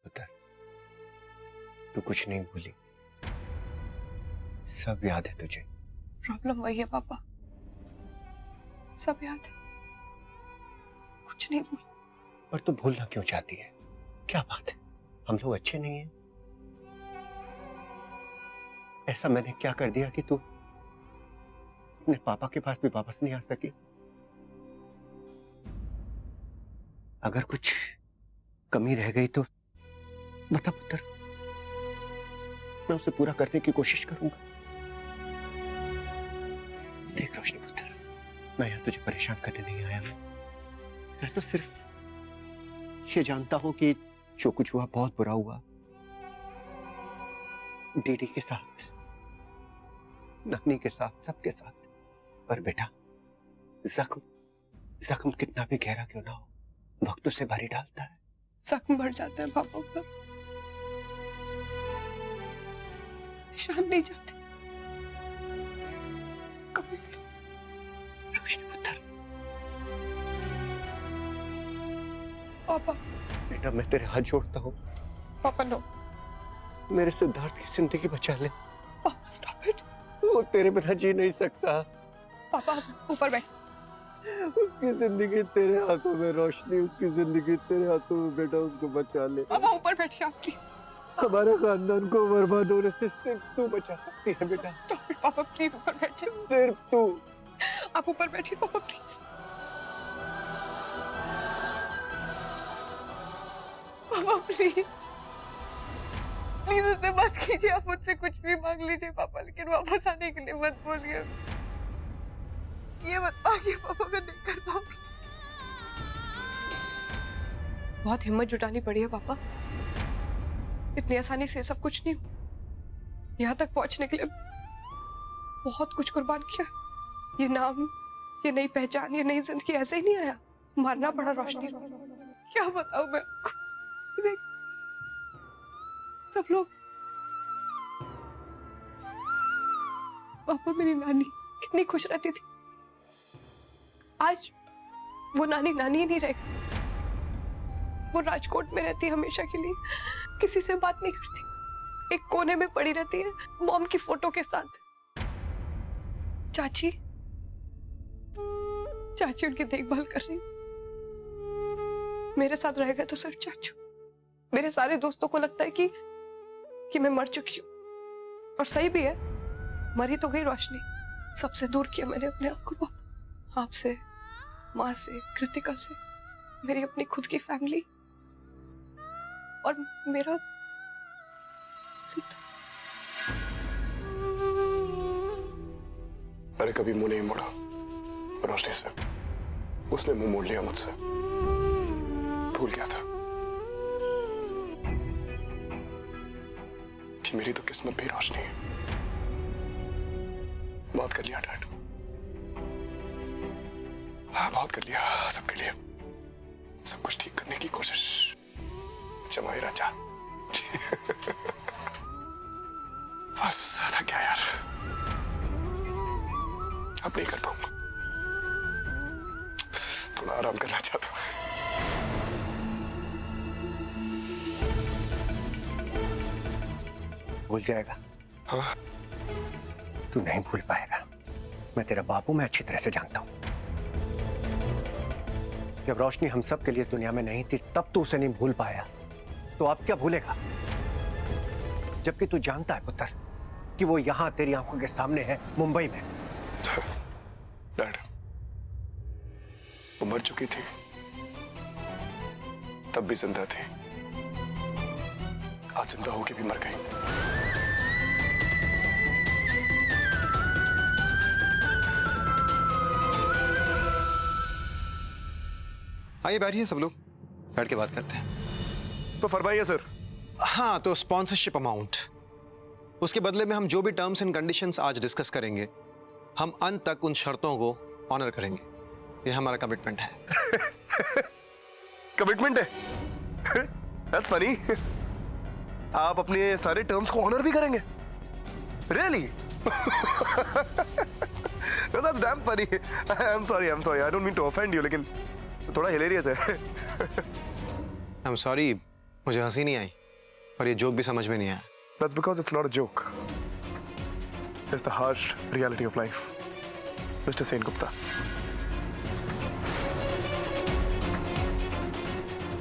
पुत्र, तू कुछ नहीं भूली, सब याद है तुझे। प्रॉब्लम वही है पापा, सब याद है, कुछ नहीं भूल। पर तू भूलना क्यों चाहती है? क्या बात है, हम लोग अच्छे नहीं हैं? ऐसा मैंने क्या कर दिया कि तू अपने पापा के पास भी वापस नहीं आ सकी? अगर कुछ कमी रह गई तो बता पुत्र, मैं उसे पूरा करने की कोशिश करूंगा। देख रोशनी पुत्र, मैं यहां तुझे परेशान करने नहीं आया हूं। मैं तो सिर्फ ये जानता हूं कि जो कुछ हुआ बहुत बुरा हुआ, डीडी के साथ, नानी के साथ, सबके साथ। पर बेटा, जख्म कितना भी गहरा क्यों ना हो, वक्त उसे भारी डालता है। जख्म बढ़ जाता है पापा पर, निशान नहीं जाते कभी भी। रोशनी पुत्र, पापा बेटा मैं तेरे हाथ जोड़ता हूं, पापा नो, मेरे सिद्धार्थ की जिंदगी बचा ले। पापा स्टॉप इट। वो तेरे बिना जी नहीं सकता। पापा ऊपर बैठ। उसकी जिंदगी तेरे हाथों में रोशनी, उसकी जिंदगी तेरे हाथों में बेटा, उसको बचा ले। पापा ऊपर बैठिए आप प्लीज। हमारे खानदान को बर्बाद होने से सिर्फ तू बचा सकती है बेटा। स्टॉप इट पापा, प्लीज ऊपर बैठिए। सिर्फ तू। आप ऊपर बैठिए पापा प्लीज। पापा प्लीज प्लीज उससे मत कीजिए, आप मुझसे कुछ भी मांग लीजिए पापा, लेकिन वापस आने के लिए मत बोलिए। ये मत मांगिए पापा, मैं नहीं कर पाऊंगी। बहुत हिम्मत जुटानी पड़ी है पापा, इतनी आसानी से सब कुछ नहीं हुआ। यहाँ तक पहुंचने के लिए बहुत कुछ कुर्बान किया। ये नाम, ये नई पहचान, ये नई जिंदगी ऐसे ही नहीं आया, मारना पड़ा रोशनी को। क्या बताऊं मैं आपको, सब लोग, पापा मेरी नानी कितनी खुश रहती थी, आज वो नानी नानी ही नहीं रह गई। वो राजकोट में रहती है हमेशा के लिए, किसी से बात नहीं करती, एक कोने में पड़ी रहती है मॉम की फोटो के साथ। चाची चाची उनकी देखभाल कर रही। मेरे साथ रह गए तो सिर्फ चाचू। मेरे सारे दोस्तों को लगता है कि मैं मर चुकी हूँ, और सही भी है, मरी तो गई रोशनी। सबसे दूर किया मैंने अपने आप को, आपसे, माँ से, कृतिका से, मेरी अपनी खुद की फैमिली, और मेरा सिद्धार्थ। मैंने कभी मुंह नहीं मोड़ा रोशनी से, उसने मुंह मोड़ लिया मुझसे। भूल गया था कि मेरी तो किस्मत भी रोशनी है। बहुत कर लिया डैड, हाँ बहुत कर लिया सबके लिए, सब कुछ ठीक करने की कोशिश। जमाई राजा बस था क्या यार, अब नहीं कर पाऊंगा, थोड़ा आराम करना चाहता हूं। भूल जाएगा? हाँ? तू नहीं भूल पाएगा, मैं तेरा बापू, मैं अच्छी तरह से जानता हूं। जब रोशनी हम सब के लिए इस दुनिया में नहीं थी, तब तू उसे नहीं भूल पाया, तो अब क्या भूलेगा? जबकि तू जानता है पुत्र कि वो यहां तेरी आंखों के सामने है, मुंबई में। डैड, वो मर चुकी थी, तब भी जिंदा थी, आज जिंदा होके भी मर गई। आइए बैठिए सब लोग, बैठ के बात करते हैं। तो फरमाइए सर। हाँ, तो स्पॉन्सरशिप अमाउंट, उसके बदले में हम जो भी टर्म्स एंड कंडीशंस आज डिस्कस करेंगे, हम अंत तक उन शर्तों को ऑनर करेंगे। ये हमारा कमिटमेंट है। कमिटमेंट है? That's funny. आप अपने सारे टर्म्स को ऑनर भी करेंगे? Really? That's damn funny. I am sorry, I don't mean to offend you, लेकिन थोड़ा हिलेरियस है। आई एम सॉरी, मुझे हंसी नहीं आई और ये जोक भी समझ में नहीं आया। That's because it's not a joke. It's the harsh reality of life. Mr. Sen Gupta.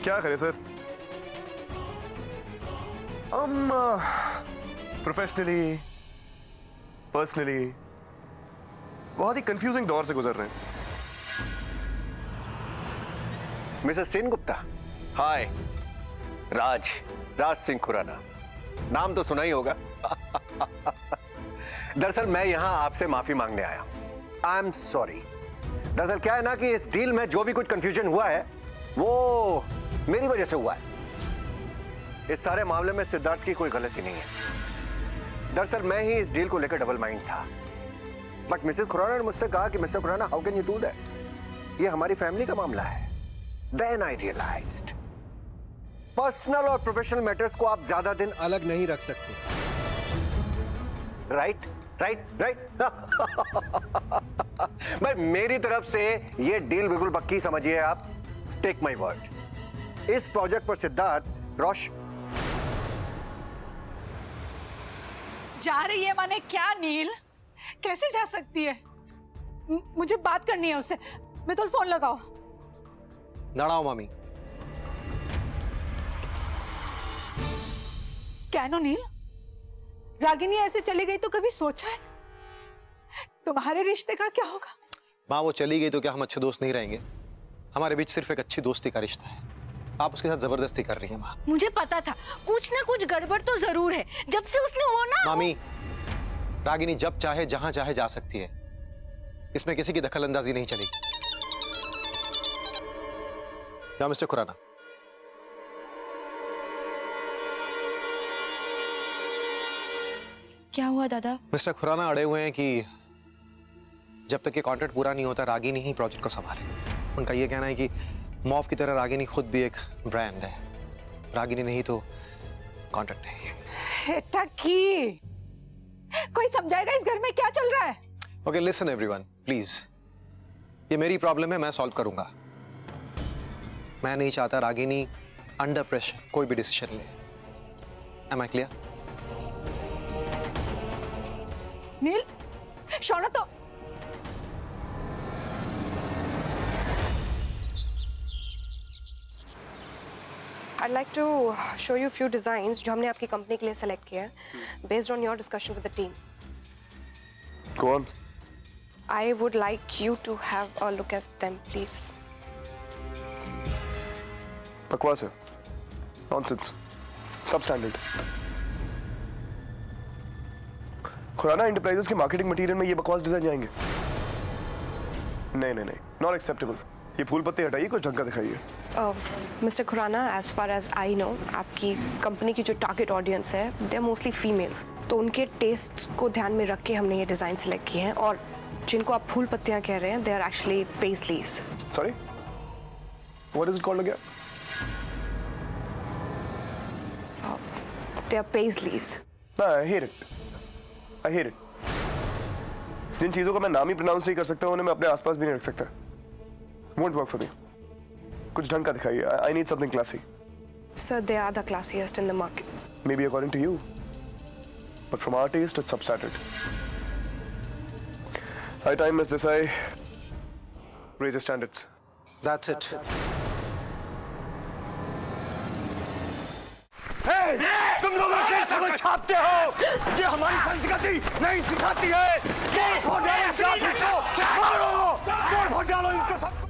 क्या करें सर? हम प्रोफेशनली, पर्सनली बहुत ही कंफ्यूजिंग दौर से गुजर रहे हैं। मिस्टर सेन गुप्ता, हाय। राज सिंह खुराना, नाम तो सुना ही होगा। दरअसल मैं यहां आपसे माफी मांगने आया हूं। आई एम सॉरी। दरअसल क्या है ना कि इस डील में जो भी कुछ कंफ्यूजन हुआ है वो मेरी वजह से हुआ है। इस सारे मामले में सिद्धार्थ की कोई गलती नहीं है। दरअसल मैं ही इस डील को लेकर डबल माइंड था, बट मिसेस खुराना ने मुझसे कहा कि Mr Khurana, how can you do that? ये हमारी फैमिली का मामला है। देन आई रियलाइज्ड पर्सनल और प्रोफेशनल मैटर्स को आप ज्यादा दिन अलग नहीं रख सकते। राइट। भाई मेरी तरफ से ये डील बिल्कुल पक्की समझिए आप। टेक माई वर्ड, इस प्रोजेक्ट पर सिद्धार्थ रोश जा रही है। माने क्या नील? कैसे जा सकती है? मुझे बात करनी है उससे। मैं तो फोन लगाओ। दड़ाओ मामी। क्या नो नील, रागिनी ऐसे चली गई तो कभी सोचा है तुम्हारे रिश्ते का क्या होगा? माँ वो चली गई तो क्या हम अच्छे दोस्त नहीं रहेंगे? हमारे बीच सिर्फ एक अच्छी दोस्ती का रिश्ता है। आप उसके साथ जबरदस्ती कर रही हैं माँ। मुझे पता था कुछ ना कुछ गड़बड़ तो जरूर है। जब से उसने वो ना मामी, रागिनी जब चाहे जहां चाहे जा सकती है। इसमें किसी की दखलंदाजी नहीं चलेगी। क्या मिस्टर खुराना? क्या हुआ दादा? मिस्टर खुराना अड़े हुए हैं कि जब तक ये कॉन्ट्रैक्ट पूरा नहीं होता रागिनी ही प्रोजेक्ट को संभाले। उनका ये कहना है कि मॉफ की तरह रागिनी खुद भी एक ब्रांड है। रागिनी नहीं तो कॉन्ट्रैक्ट है। बेटा की कोई समझाएगा इस घर में क्या चल रहा है? ओके लिसन एवरीवन प्लीज, ये मेरी प्रॉब्लम है, मैं सॉल्व करूंगा। मैं नहीं चाहता रागिनी अंडर प्रेशर कोई भी डिसीजन ले। M I clear? नील, शौना तो I'd like to show you a few designs जो हमने आपकी कंपनी के लिए सेलेक्ट किया है based on your discussion with the team. Go on. I would like you to have a look at them, please. बकवास है, नॉनसेंस, सबस्टैंडर्ड। खुराना एंटरप्राइजेस के मार्केटिंग मटेरियल में ये बकवास डिजाइन जाएंगे? नहीं, नॉट एक्सेप्टेबल। ये फूल पत्ते हटाइए, कुछ ढंग का दिखाइए। Mr Khurana, as far as I know, आपकी कंपनी की जो टारगेट ऑडियंस है दे आर मोस्टली फीमेल्स, तो उनके टेस्ट को ध्यान में रख के हमने ये डिजाइन सेलेक्ट किए हैं। और जिनको आप फूल पत्तियां कह रहे हैं they are actually paisleys. Sorry, what is it called again? They are paisleys. I hate it. जिन चीजों का मैं नाम ही प्रोनाउंस नहीं कर सकता उन्हें मैं अपने आसपास भी नहीं रख सकता। Won't work for me. कुछ ढंग का दिखाइए। I need something classy. Sir, they are the classiest in the market. Maybe according to you, but from our taste, it's substandard. High time, Miss Desai. Raise your standards. That's it. तुम लोग कैसे को छापते हो? ये हमारी संस्कृति नहीं सिखाती है। मारो, इनको सब।